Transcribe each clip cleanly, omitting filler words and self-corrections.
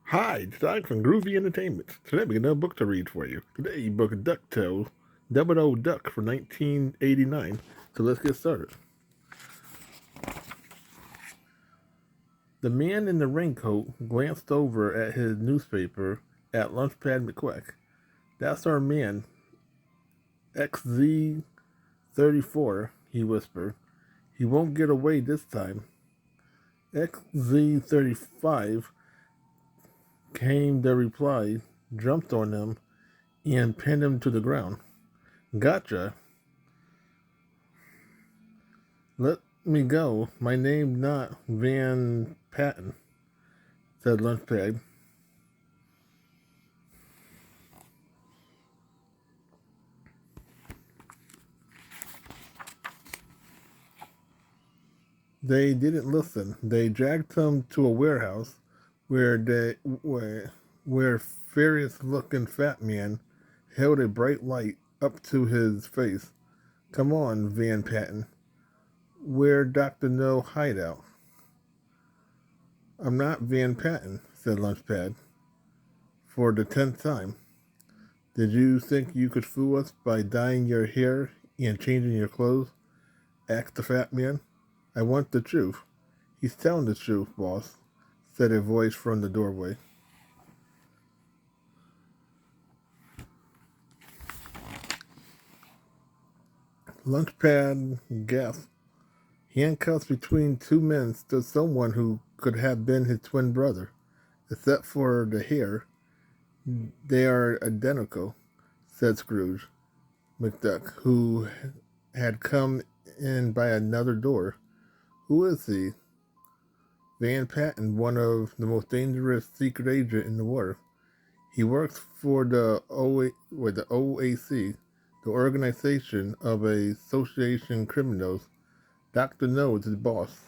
Hi, it's Doug from Groovy Entertainment. Today we got another book to read for you. Today you book Ducktales, Double O Duck from 1989. So let's get started. The man in the raincoat glanced over at his newspaper at Lunchpad McQuack. That's our man, XZ34, he whispered. He won't get away this time. XZ35 came the reply, jumped on him, and pinned him to the ground. Gotcha. Let me go. My name not Van Patten, said Lunchpad. They didn't listen. They dragged him to a warehouse where furious looking fat man held a bright light up to his face. Come on, Van Patten. We're Dr. No hideout. I'm not Van Patten, said Lunchpad, for the 10th time. Did you think you could fool us by dyeing your hair and changing your clothes? Asked the fat man. I want the truth. He's telling the truth, boss, said a voice from the doorway. Lunchpad gasped. Handcuffs between two men stood someone who could have been his twin brother. Except for the hair, they are identical, said Scrooge McDuck, who had come in by another door. Who is he? Van Patten, one of the most dangerous secret agent in the world. He works for the OAC, the Organization of Association Criminals. Dr. No is his boss.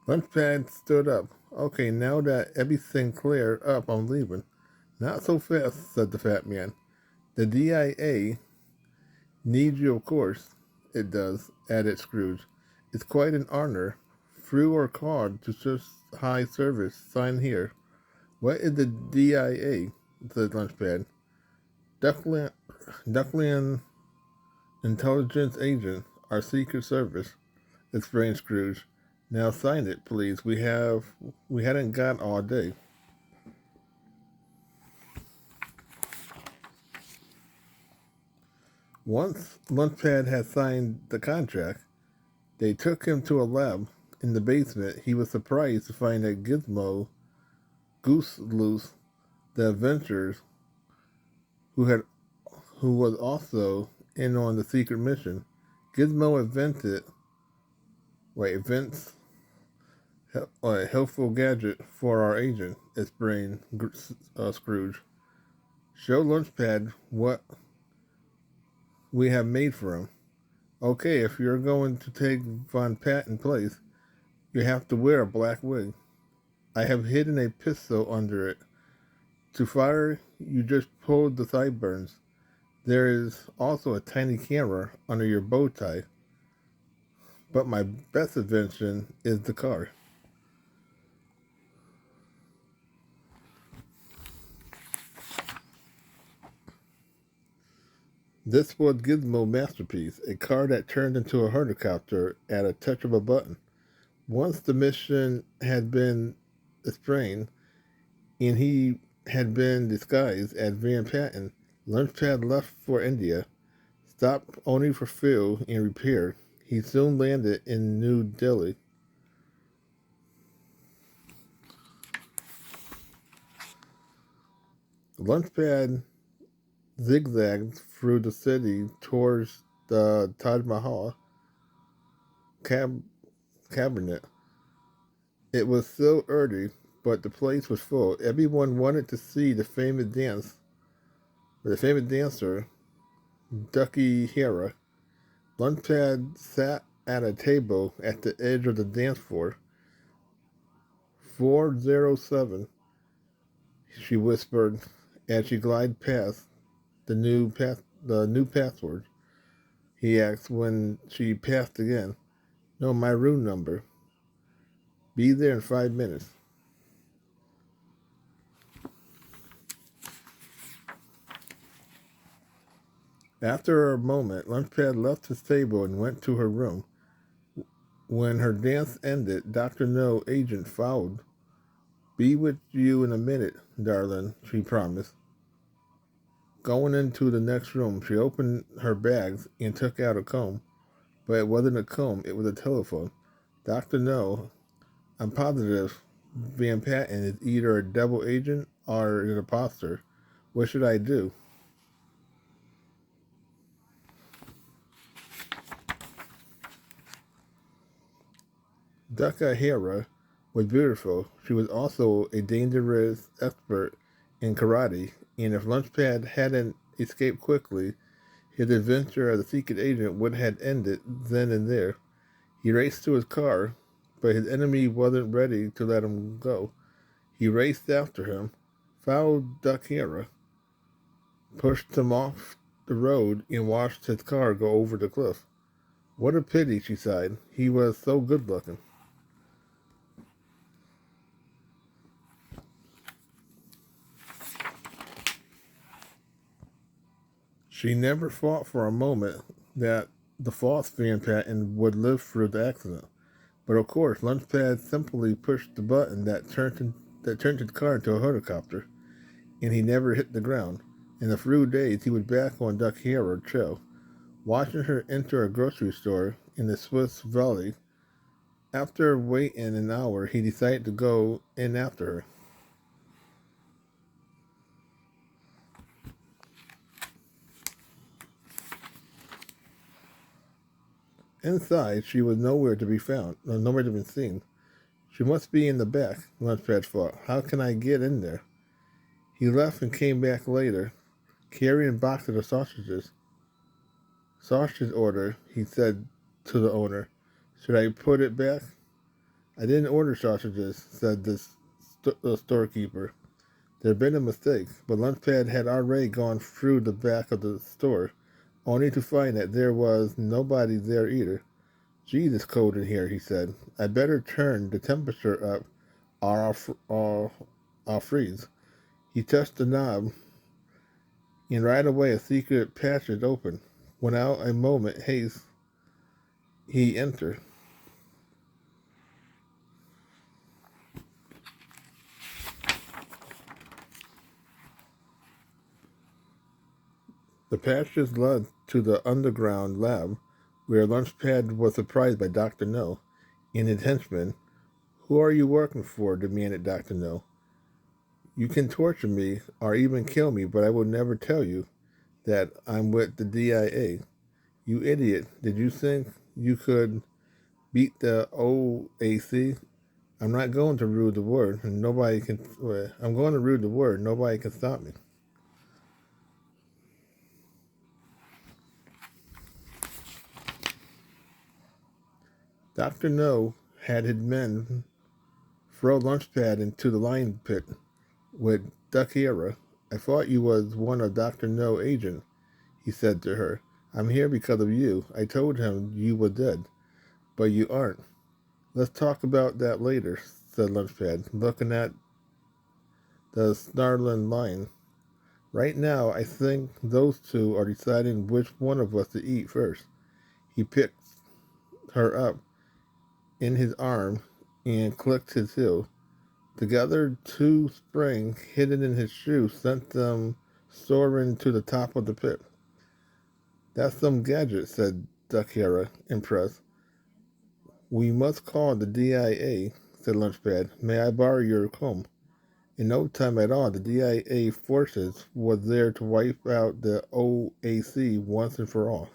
Lunchpad stood up. Okay, now that everything cleared up, I'm leaving. Not so fast, said the fat man. The DIA needs you, of course. It does, added Scrooge. It's quite an honor. Through or card to such high service. Sign here. What is the DIA? Said Lunchpad. Duckland, Duckland Intelligence Agent, our Secret Service, explained Scrooge. Now sign it, please. We hadn't got all day. Once Lunchpad had signed the contract, they took him to a lab in the basement. He was surprised to find that Gizmo, Goose Loose, the adventurers who had who was also in on the secret mission. Gizmo invents a helpful gadget for our agent, explained Scrooge. Show Lunchpad what we have made for him. Okay, if you're going to take Von Patten's place, you have to wear a black wig. I have hidden a pistol under it. To fire, you just pull the sideburns. There is also a tiny camera under your bow tie. But my best invention is the car. This was Gizmo's masterpiece, a car that turned into a helicopter at a touch of a button. Once the mission had been explained, and he had been disguised as Van Patten, Lunchpad left for India, stopped only for fuel and repair. He soon landed in New Delhi. Lunchpad zigzagged through the city towards the Taj Mahal cab- cabinet. It was still early, but the place was full. Everyone wanted to see the famous dancer, Ducky Hera. Lunchpad sat at a table at the edge of the dance floor. 407, she whispered as she glided past the new password. He asked when she passed again. No, my room number. Be there in 5 minutes. After a moment, Lunchpad left his table and went to her room. When her dance ended, Dr. No agent followed. Be with you in a minute, darling, she promised. Going into the next room, she opened her bags and took out a comb. But it wasn't a comb, it was a telephone. Dr. No, I'm positive Van Patten is either a double agent or an imposter. What should I do? Ducktales was beautiful. She was also a dangerous expert in karate, and if Lunchpad hadn't escaped quickly, his adventure as a secret agent would have ended then and there. He raced to his car, but his enemy wasn't ready to let him go. He raced after him, followed Ducktales, pushed him off the road, and watched his car go over the cliff. What a pity, she sighed. He was so good looking. She never thought for a moment that the false Van Patten would live through the accident. But of course, Lunchpad simply pushed the button that turned his car into a helicopter, and he never hit the ground. In a few days, he was back on Duck Hero trail, watching her enter a grocery store in the Swiss Valley. After waiting an hour, he decided to go in after her. Inside, she was nowhere to be found, nowhere to be seen. She must be in the back, Lunchpad thought. How can I get in there? He left and came back later, carrying boxes of sausages. Sausage order, he said to the owner. Should I put it back? I didn't order sausages, said the storekeeper. There had been a mistake, but Lunchpad had already gone through the back of the store, only to find that there was nobody there either. Geez, it's cold in here, he said. I better turn the temperature up or I'll freeze. He touched the knob, and right away a secret passage opened. Without a moment haste, he entered. The passage led to the underground lab, where Lunchpad was surprised by Dr. No and his henchmen. Who are you working for? Demanded Dr. No. You can torture me or even kill me, but I will never tell you that I'm with the DIA. You idiot. Did you think you could beat the OAC? I'm not going to rule the word, and nobody can. I'm going to rule the word. Nobody can stop me. Dr. No had his men throw Lunchpad into the lion pit with Duckera. I thought you was one of Dr. No agent, he said to her. I'm here because of you. I told him you were dead, but you aren't. Let's talk about that later, said Lunchpad, looking at the snarling lion. Right now, I think those two are deciding which one of us to eat first. He picked her up in his arm and clicked his heel. Together, two springs hidden in his shoe sent them soaring to the top of the pit. That's some gadget, said Duckera, impressed. We must call the DIA, said Lunchpad. May I borrow your comb? In no time at all, the DIA forces was there to wipe out the OAC once and for all.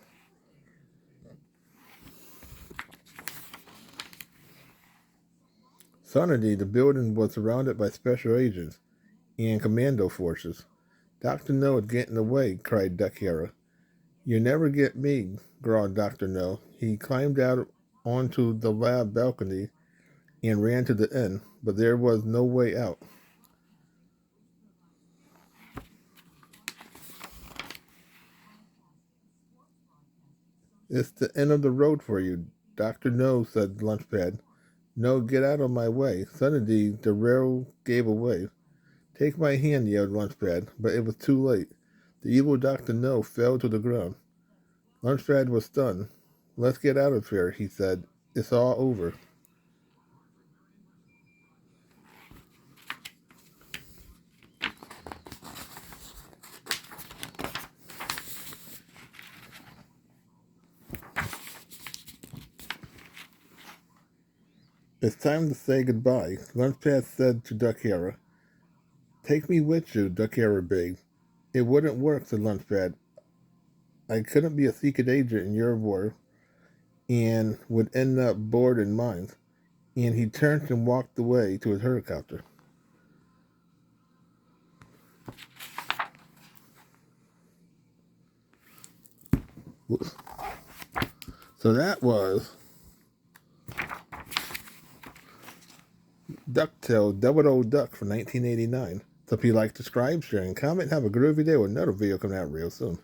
Suddenly, the building was surrounded by special agents and commando forces. Dr. No is getting away, cried Duckera. You never get me, growled Dr. No. He climbed out onto the lab balcony and ran to the inn, but there was no way out. It's the end of the road for you, Doctor, no, said Lunchpad. No, get out of my way. Suddenly, the rail gave away. Take my hand, yelled Lunchpad, but it was too late. The evil Dr. No fell to the ground. Lunchpad was stunned. Let's get out of here, he said. It's all over. It's time to say goodbye, Lunchpad said to Duck Hera. Take me with you, Duck Hera begged. It wouldn't work, said Lunchpad. I couldn't be a secret agent in your war and would end up bored in mine. And he turned and walked away to his helicopter. Whoops. So that was Ducktales Double O Duck from 1989. So if you like, subscribe, share, and comment, have a groovy day with another video coming out real soon.